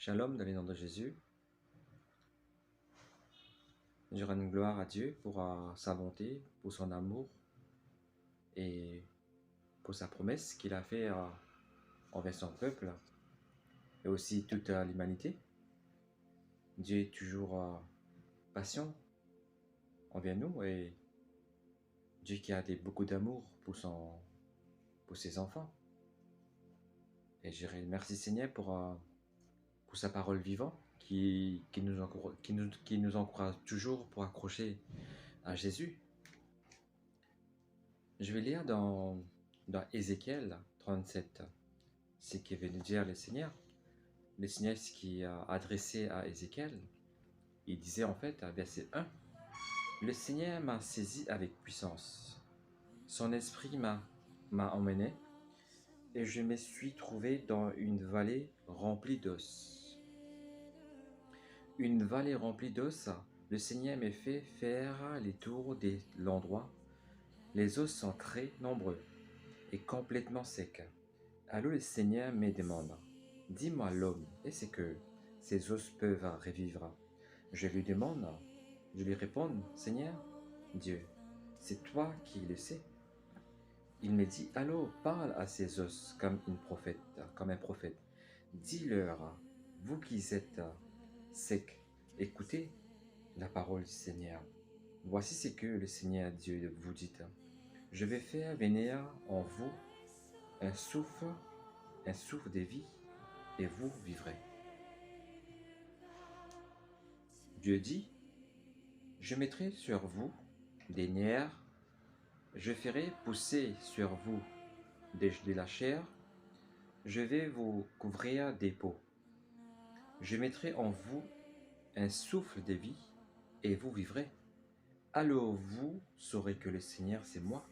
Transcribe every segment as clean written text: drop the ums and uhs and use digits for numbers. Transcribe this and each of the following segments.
Shalom dans les noms de Jésus. Je rends gloire à Dieu pour sa bonté, pour son amour et pour sa promesse qu'il a fait envers son peuple et aussi toute l'humanité. Dieu est toujours patient envers nous et Dieu qui a beaucoup d'amour pour ses enfants. Et je remercie Seigneur pour sa parole vivante qui nous encourage toujours pour accrocher à Jésus. Je vais lire dans Ézéchiel 37 ce qui veut nous dire le Seigneur. Le Seigneur, ce qui a adressé à Ézéchiel, il disait en fait à verset 1, « Le Seigneur m'a saisi avec puissance. Son esprit m'a emmené et je me suis trouvé dans une vallée remplie d'os. Une vallée remplie d'os, le Seigneur m'a fait faire les tours de l'endroit. Les os sont très nombreux et complètement secs. Alors le Seigneur me demande, « Dis-moi l'homme, est-ce que ces os peuvent revivre ?» Je lui réponds, « Seigneur, Dieu, c'est toi qui le sais. » Il me dit, « Alors parle à ces os comme un prophète. Dis-leur, vous qui êtes secs, écoutez la parole du Seigneur. Voici ce que le Seigneur Dieu vous dit. Je vais faire venir en vous un souffle de vie, et vous vivrez. » Dieu dit, « Je mettrai sur vous des nerfs, je ferai pousser sur vous de la chair, je vais vous couvrir des peaux. Je mettrai en vous un souffle de vie, et vous vivrez. Alors vous saurez que le Seigneur, c'est moi. »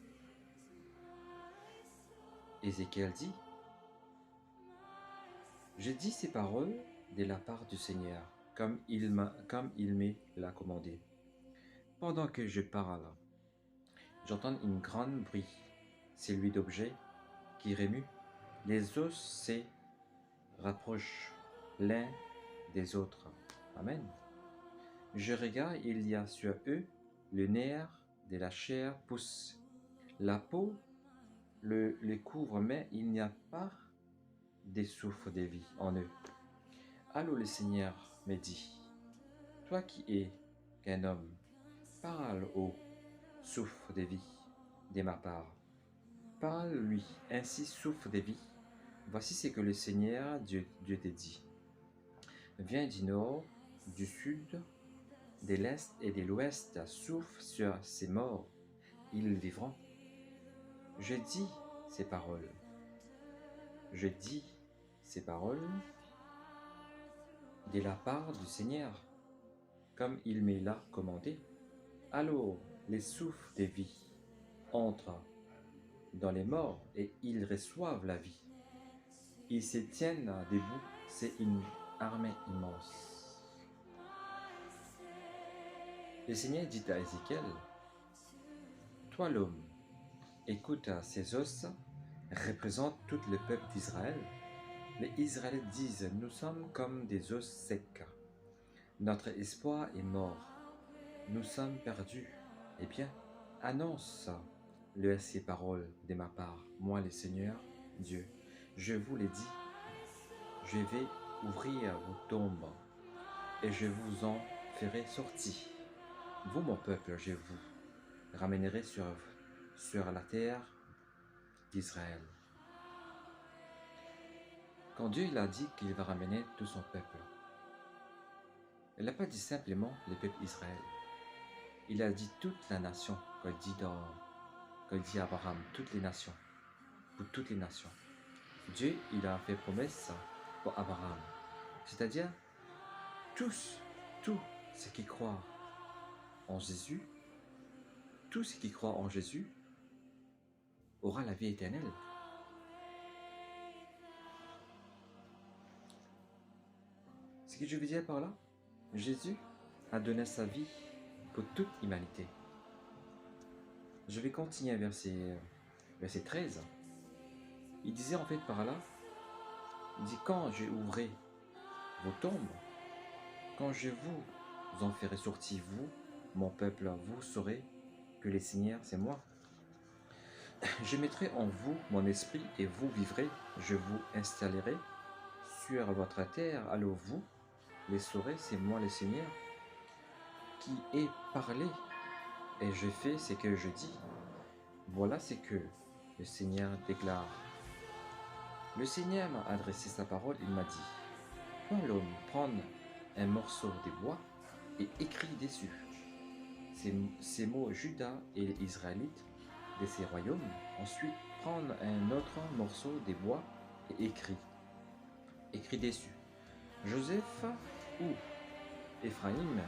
Ézéchiel dit, « Je dis ces paroles de la part du Seigneur, comme il me l'a commandé. Pendant que je parle, j'entends une grande bruit, celui d'objets qui remuent. Les os se rapprochent l'un des autres. Amen. Je regarde, il y a sur eux le nerf de la chair pousse. La peau les couvre, mais il n'y a pas de souffle de vie en eux. Alors le Seigneur me dit, « Toi qui es qu'un homme, parle au souffle de vie de ma part. Parle-lui, ainsi souffle de vie. Voici ce que le Seigneur Dieu te dit. Viens du nord, du sud, de l'est et de l'ouest, souffle sur ces morts, ils vivront. » Je dis ces paroles de la part du Seigneur, comme il me l'a commandé. Alors les souffles de vie entrent dans les morts et ils reçoivent la vie. Ils se tiennent debout, c'est une armée immense. Le Seigneur dit à Ézéchiel, « Toi l'homme, écoute, ces os représentent tout le peuple d'Israël. Les Israélites disent, nous sommes comme des os secs. Notre espoir est mort. Nous sommes perdus. Eh bien, annonce-leur ces paroles de ma part. Moi, le Seigneur, Dieu, je vous l'ai dit. Je vais ouvrir vos tombes et je vous en ferai sortir. Vous, mon peuple, je vous ramènerai sur la terre d'Israël. » Quand Dieu il a dit qu'il va ramener tout son peuple, il n'a pas dit simplement le peuple Israël. Il a dit toute la nation, quand il dit à Abraham, toutes les nations, pour toutes les nations. Dieu, il a fait promesse pour Abraham, c'est-à-dire tous ceux qui croient en Jésus, tous ceux qui croient en Jésus aura la vie éternelle. Ce que je veux dire par là, Jésus a donné sa vie pour toute l'humanité. Je vais continuer à verset 13. Il disait en fait par là, il dit, quand je ouvrais vos tombes. Quand je vous en ferai sortir, vous, mon peuple, vous saurez que le Seigneur, c'est moi. Je mettrai en vous mon esprit et vous vivrez. Je vous installerai sur votre terre. Alors vous les saurez, c'est moi le Seigneur qui ai parlé et je fais ce que je dis. Voilà ce que le Seigneur déclare. Le Seigneur m'a adressé sa parole, il m'a dit, quand l'homme prend un morceau de bois et écrit dessus ces mots Judas et les Israélites de ces royaumes, ensuite prendre un autre morceau de bois et écrit dessus Joseph ou Éphraïm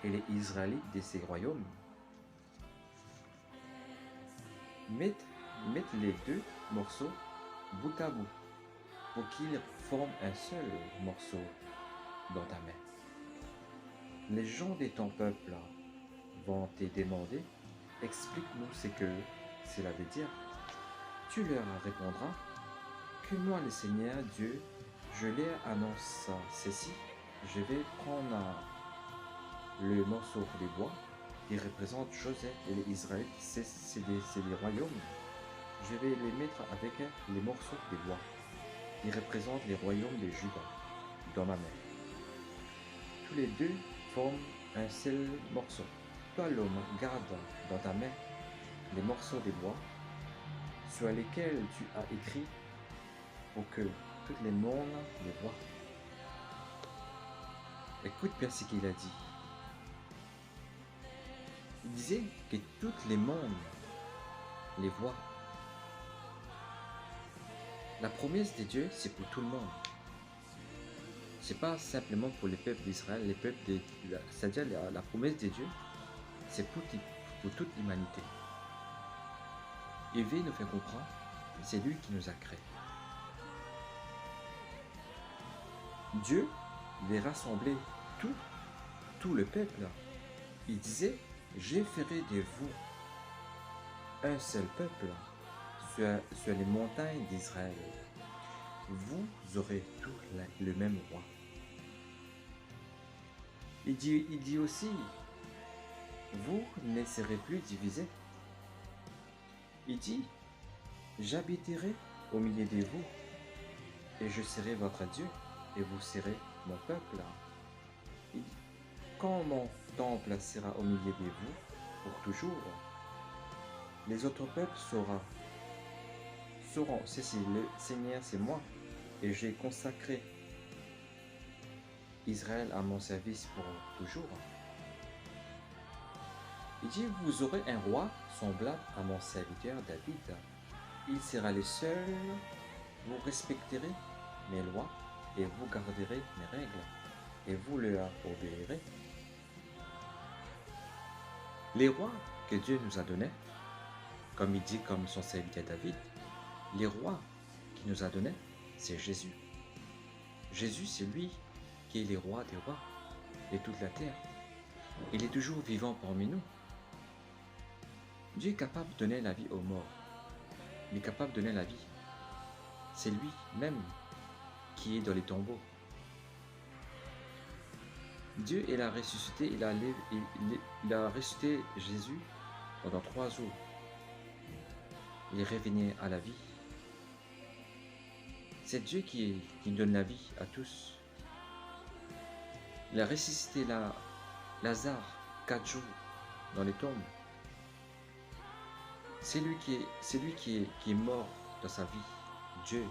et les Israélites de ces royaumes. Mettre les deux morceaux bout à bout pour qu'ils forment un seul morceau dans ta main. Les gens de ton peuple vont te demander, explique-nous ce que cela veut dire. Tu leur répondras que moi, le Seigneur Dieu, je leur annonce ceci. Je vais prendre le morceau de bois qui représente Joseph et les Israélites, c'est des royaumes. Je vais les mettre avec les morceaux de bois qui représentent les royaumes de Juda dans ma main. Tous les deux forment un seul morceau. Toi, l'homme, garde dans ta main les morceaux de bois sur lesquels tu as écrit pour que tout le monde les voient. Écoute bien ce qu'il a dit. Il disait que tout le monde les voit. La promesse de Dieu, c'est pour tout le monde. C'est pas simplement pour les peuples d'Israël, c'est-à-dire la promesse de Dieu, c'est pour toute l'humanité. Il veut nous faire comprendre, c'est lui qui nous a créés. Dieu les rassemblait tout le peuple. Il disait, je ferai de vous un seul peuple sur les montagnes d'Israël. Vous aurez tous le même roi. Il dit aussi, vous ne serez plus divisés. Il dit, j'habiterai au milieu de vous, et je serai votre Dieu, et vous serez mon peuple. Il dit, quand mon temple sera au milieu de vous, pour toujours, les autres peuples sauront, ceci, le Seigneur c'est moi, et j'ai consacré Israël à mon service pour toujours. Il dit, vous aurez un roi semblable à mon serviteur David. Il sera le seul, vous respecterez mes lois et vous garderez mes règles et vous leur obéirez. Les rois que Dieu nous a donnés, comme il dit comme son serviteur David, les rois qu'il nous a donnés, c'est Jésus. Jésus, c'est lui qui est le roi des rois de toute la terre. Il est toujours vivant parmi nous. Dieu est capable de donner la vie aux morts. Il est capable de donner la vie. C'est lui-même qui est dans les tombeaux. Dieu, il a ressuscité, il a ressuscité Jésus pendant 3 jours. Il est revenu à la vie. C'est Dieu qui donne la vie à tous. Il a ressuscité Lazare 4 jours dans les tombes. C'est lui qui est mort dans sa vie. Dieu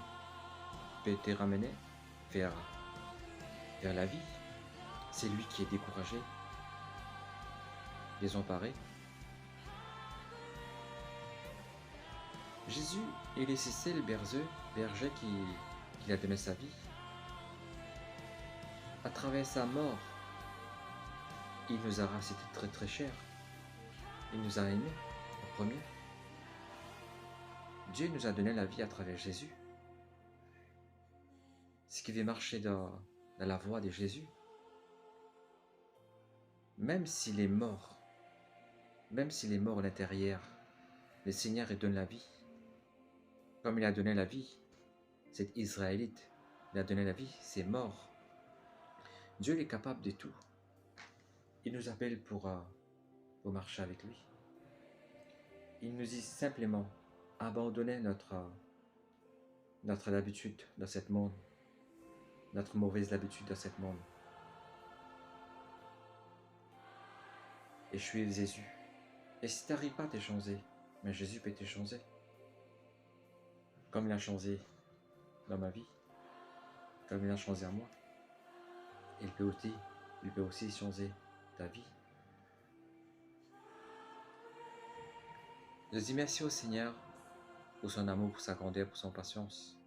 peut te ramener vers la vie. C'est lui qui est découragé, désemparé. Jésus, il est ce seul berger qui a donné sa vie. À travers sa mort, il nous a racheté très très cher. Il nous a aimés en premier. Dieu nous a donné la vie à travers Jésus. Ce qui veut marcher dans la voie de Jésus. Même s'il est mort à l'intérieur, le Seigneur il donne la vie. Comme il a donné la vie, cet Israélite, il a donné la vie, c'est mort. Dieu il est capable de tout. Il nous appelle pour marcher avec lui. Il nous dit simplement abandonner notre habitude dans ce monde, notre mauvaise habitude dans ce monde. Et je suis Jésus. Et si tu n'arrives pas à te changer, mais Jésus peut te changer. Comme il a changé dans ma vie, comme il a changé en moi. Il peut aussi changer ta vie. Je dis merci au Seigneur pour son amour, pour sa grandeur, pour son patience.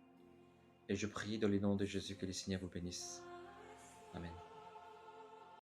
Et je prie dans le nom de Jésus que le Seigneur vous bénisse. Amen.